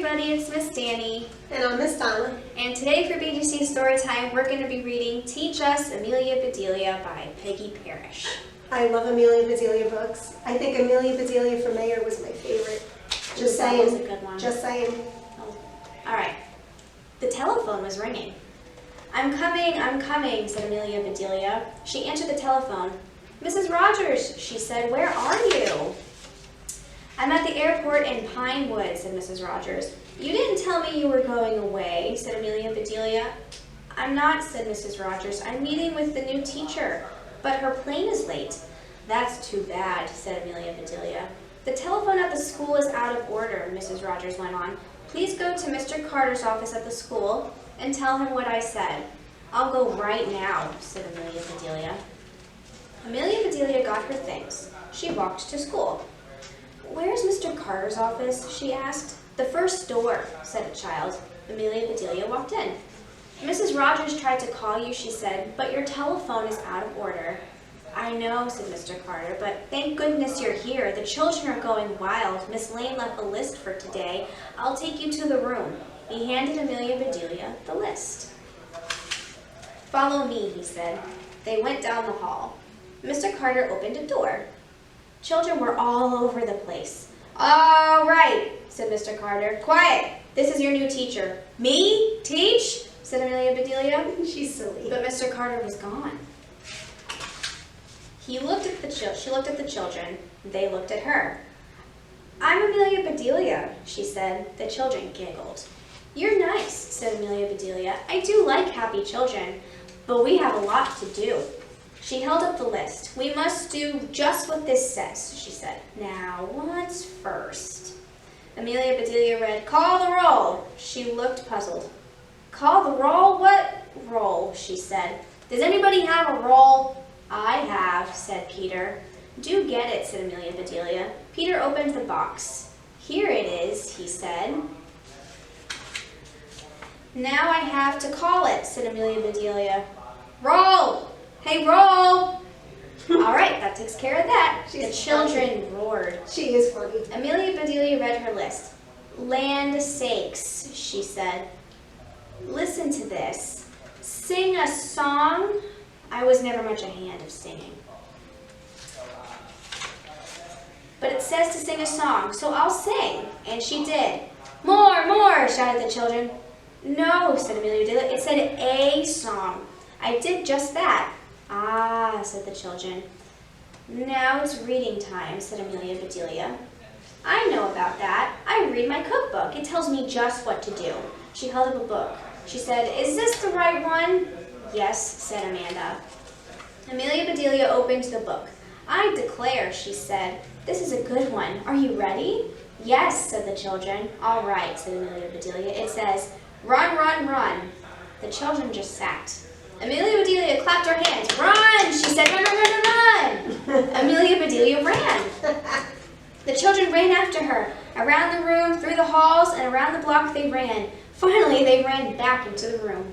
everybody, it's Miss Danny. And I'm Miss Donna. And today for BGC Storytime, we're going to be reading Teach Us, Amelia, Bedelia by Peggy Parrish. I love Amelia Bedelia books. I think Amelia Bedelia for Mayor was my favorite. Just saying. That was a good one. Just saying. Oh. All right. The telephone was ringing. I'm coming, said Amelia Bedelia. She answered the telephone. Mrs. Rogers, she said, where are you? I'm at the airport in Pinewood, said Mrs. Rogers. You didn't tell me you were going away, said Amelia Bedelia. I'm not, said Mrs. Rogers. I'm meeting with the new teacher, but her plane is late. That's too bad, said Amelia Bedelia. The telephone at the school is out of order, Mrs. Rogers went on. Please go to Mr. Carter's office at the school and tell him what I said. I'll go right now, said Amelia Bedelia. Amelia Bedelia got her things. She walked to school. Where's Mr. Carter's office? She asked. The first door, said a child. Amelia Bedelia walked in. Mrs. Rogers tried to call you, she said, but your telephone is out of order. I know, said Mr. Carter, but thank goodness you're here. The children are going wild. Miss Lane left a list for today. I'll take you to the room. He handed Amelia Bedelia the list. Follow me, he said. They went down the hall. Mr. Carter opened a door. Children were all over the place. All right, said Mr. Carter. Quiet. This is your new teacher. Me? Teach? Said Amelia Bedelia. She's silly. But Mr. Carter was gone. She looked at the children. They looked at her. I'm Amelia Bedelia, she said. The children giggled. You're nice, said Amelia Bedelia. I do like happy children, but we have a lot to do. She held up the list. We must do just what this says, she said. Now, what's first? Amelia Bedelia read, call the roll. She looked puzzled. Call the roll? What roll? She said. Does anybody have a roll? I have, said Peter. Do get it, said Amelia Bedelia. Peter opened the box. Here it is, he said. Now I have to call it, said Amelia Bedelia. Roll! Hey, roll! All right, that takes care of that. The children roared. She is funny. Amelia Bedelia read her list. Land sakes, she said. Listen to this. Sing a song. I was never much a hand of singing. But it says to sing a song, so I'll sing. And she did. More, more, shouted the children. No, said Amelia Bedelia. It said a song. I did just that. Ah, said the children. Now it's reading time, said Amelia Bedelia. I know about that. I read my cookbook. It tells me just what to do. She held up a book. She said, is this the right one? Yes, said Amanda. Amelia Bedelia opened the book. I declare, she said, this is a good one. Are you ready? Yes, said the children. All right, said Amelia Bedelia. It says, run, run, run. The children just sat. Amelia Bedelia clapped her hands. Run, she said, run, run, run, run. Amelia Bedelia ran. The children ran after her. Around the room, through the halls, and around the block they ran. Finally, they ran back into the room.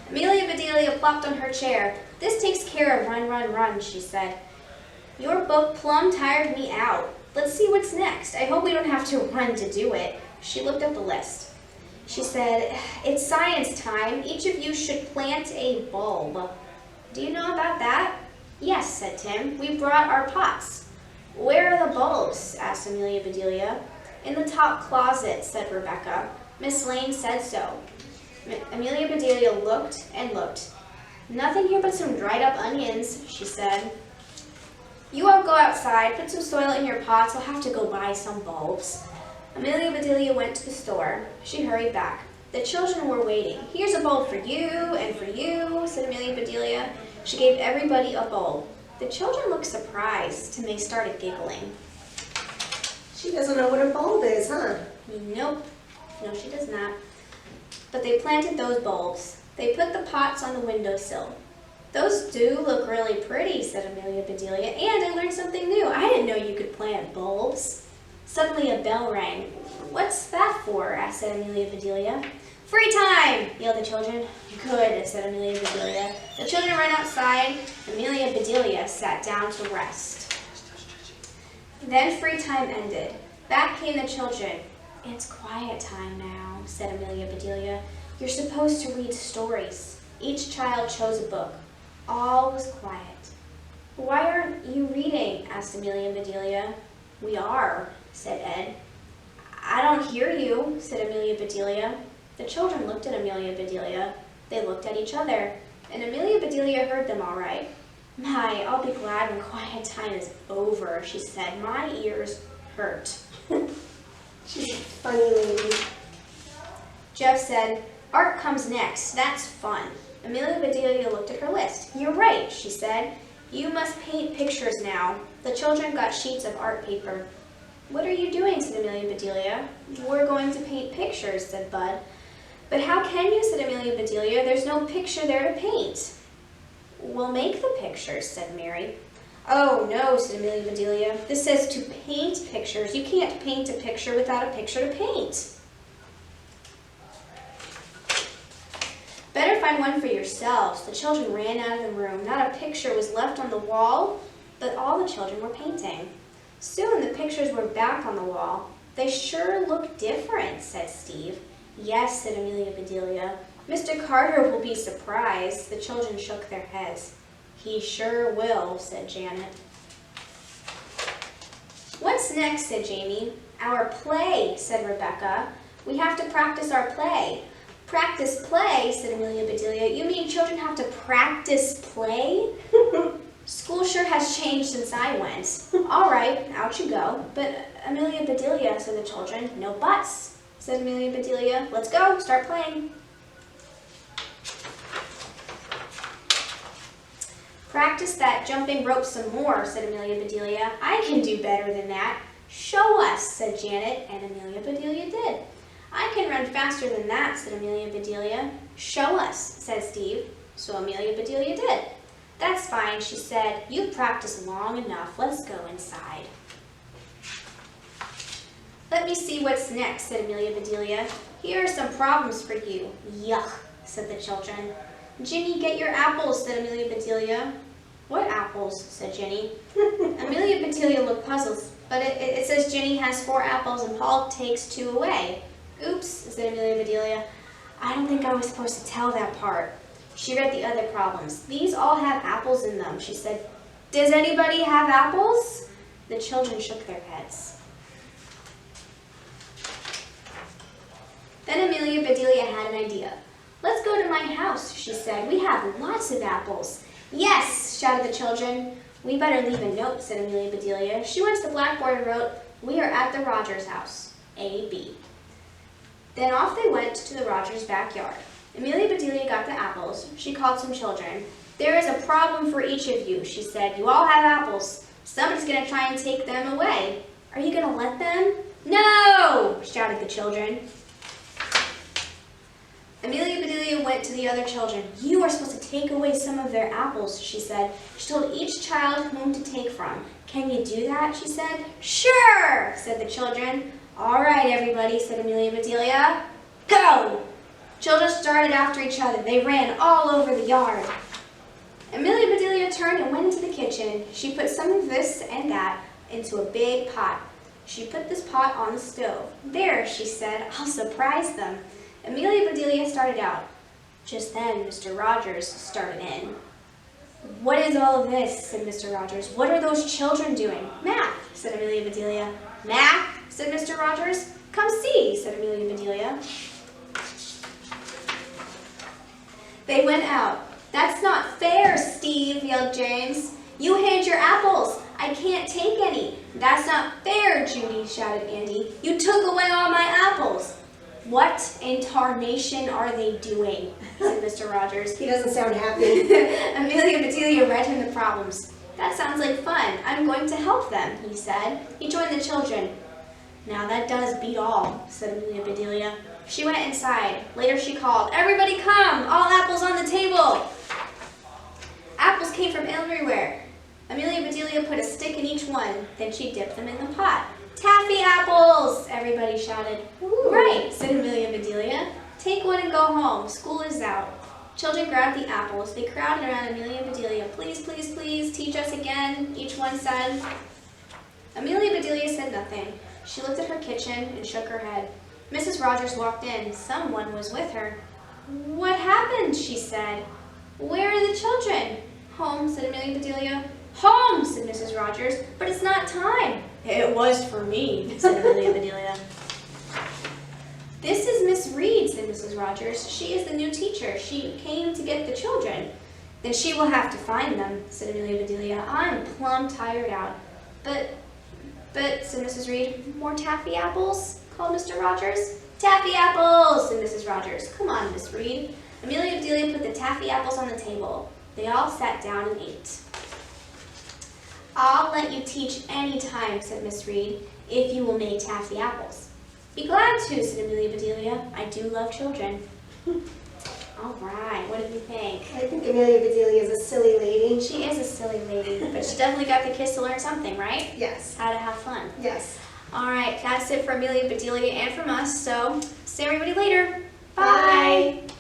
Amelia Bedelia plopped on her chair. This takes care of run, run, run, she said. Your book plumb tired me out. Let's see what's next. I hope we don't have to run to do it. She looked at the list. She said, it's science time. Each of you should plant a bulb. Do you know about that? Yes, said Tim. We brought our pots. Where are the bulbs? Asked Amelia Bedelia. In the top closet, said Rebecca. Miss Lane said so. Amelia Bedelia looked and looked. Nothing here but some dried up onions, she said. You all go outside, put some soil in your pots. I'll have to go buy some bulbs. Amelia Bedelia went to the store. She hurried back. The children were waiting. Here's a bulb for you and for you, said Amelia Bedelia. She gave everybody a bulb. The children looked surprised, and they started giggling. She doesn't know what a bulb is, huh? Nope. No, she does not. But they planted those bulbs. They put the pots on the windowsill. Those do look really pretty, said Amelia Bedelia, and I learned something new. I didn't know you could plant bulbs. Suddenly a bell rang. What's that for? asked Amelia Bedelia. Free time, yelled the children. Good, said Amelia Bedelia. The children ran outside. Amelia Bedelia sat down to rest. Then free time ended. Back came the children. It's quiet time now, said Amelia Bedelia. You're supposed to read stories. Each child chose a book. All was quiet. Why aren't you reading? Asked Amelia Bedelia. We are, said Ed. I don't hear you, said Amelia Bedelia. The children looked at Amelia Bedelia. They looked at each other, and Amelia Bedelia heard them all right. My, I'll be glad when quiet time is over, she said. My ears hurt. She's a funny lady. Jeff said, art comes next. That's fun. Amelia Bedelia looked at her list. You're right, she said. You must paint pictures now. The children got sheets of art paper. What are you doing, said Amelia Bedelia. We're going to paint pictures, said Bud. But how can you, said Amelia Bedelia. There's no picture there to paint. We'll make the pictures, said Mary. Oh, no, said Amelia Bedelia. This says to paint pictures. You can't paint a picture without a picture to paint. Better find one for yourselves. The children ran out of the room. Not a picture was left on the wall, but all the children were painting. Soon the pictures were back on the wall. They sure look different, said Steve. Yes, said Amelia Bedelia. Mr. Carter will be surprised. The children shook their heads. He sure will, said Janet. What's next, said Jamie. Our play, said Rebecca. We have to practice our play. Practice play, said Amelia Bedelia. You mean children have to practice play? School sure has changed since I went. All right, out you go. But Amelia Bedelia, said the children. No buts, said Amelia Bedelia. Let's go, start playing. Practice that jumping rope some more, said Amelia Bedelia. I can do better than that. Show us, said Janet, and Amelia Bedelia did. I can run faster than that, said Amelia Bedelia. Show us, said Steve. So Amelia Bedelia did. That's fine, she said. You've practiced long enough. Let's go inside. Let me see what's next, said Amelia Bedelia. Here are some problems for you. Yuck, said the children. Ginny, get your apples, said Amelia Bedelia. What apples, said Ginny. Amelia Bedelia looked puzzled, but it says Ginny has 4 apples and Paul takes 2 away. Oops, said Amelia Bedelia. I don't think I was supposed to tell that part. She read the other problems. These all have apples in them, she said. Does anybody have apples? The children shook their heads. Then Amelia Bedelia had an idea. Let's go to my house, she said. We have lots of apples. Yes, shouted the children. We better leave a note, said Amelia Bedelia. She went to the blackboard and wrote, We are at the Rogers house, A.B. Then off they went to the Rogers backyard. Amelia Bedelia got the apples. She called some children. There is a problem for each of you, she said. You all have apples. Somebody's going to try and take them away. Are you going to let them? No, shouted the children. Amelia Bedelia went to the other children. You are supposed to take away some of their apples, she said. She told each child whom to take from. Can you do that, she said. Sure, said the children. All right, everybody, said Amelia Bedelia. Go! Children started after each other. They ran all over the yard. Amelia Bedelia turned and went into the kitchen. She put some of this and that into a big pot. She put this pot on the stove. There, she said, I'll surprise them. Amelia Bedelia started out. Just then, Mr. Rogers started in. What is all of this, said Mr. Rogers. What are those children doing? Math, said Amelia Bedelia. Math, said Mr. Rogers. Come see, said Amelia Bedelia. They went out. That's not fair, Steve, yelled James. You hand your apples. I can't take any. That's not fair, Judy, shouted Andy. You took away all my apples. What in tarnation are they doing? Said Mr. Rogers. He doesn't sound happy. Amelia Bedelia read him the problems. That sounds like fun. I'm going to help them, he said. He joined the children. Now that does beat all, said Amelia Bedelia. She went inside. Later she called, Everybody come! All apples on the table! Apples came from everywhere. Amelia Bedelia put a stick in each one. Then she dipped them in the pot. Taffy apples! Everybody shouted. Ooh. Right, said Amelia Bedelia. Take one and go home. School is out. Children grabbed the apples. They crowded around Amelia Bedelia. Please, please, please, teach us again, each one said. Amelia Bedelia said nothing. She looked at her kitchen and shook her head. Mrs. Rogers walked in. Someone was with her. "What happened?" she said. "Where are the children?" "Home," said Amelia Bedelia. "Home," said Mrs. Rogers, "but it's not time." "It was for me," said Amelia Bedelia. "This is Miss Reed," said Mrs. Rogers. "She is the new teacher. She came to get the children." "Then she will have to find them," said Amelia Bedelia. "I'm plumb tired out." But, said Mrs. Reed. "More taffy apples?" called Mr. Rogers. "Taffy apples," said Mrs. Rogers. "Come on, Miss Reed." Amelia Bedelia put the taffy apples on the table. They all sat down and ate. "I'll let you teach any time," said Miss Reed, "if you will make taffy apples." "Be glad to," said Amelia Bedelia. "I do love children." All right, what did you think? I think Amelia Bedelia is a silly lady. She is a silly lady, but she definitely got the kids to learn something, right? Yes. How to have fun. Yes. All right, that's it for Amelia Bedelia and from us, so see everybody later. Bye. Bye.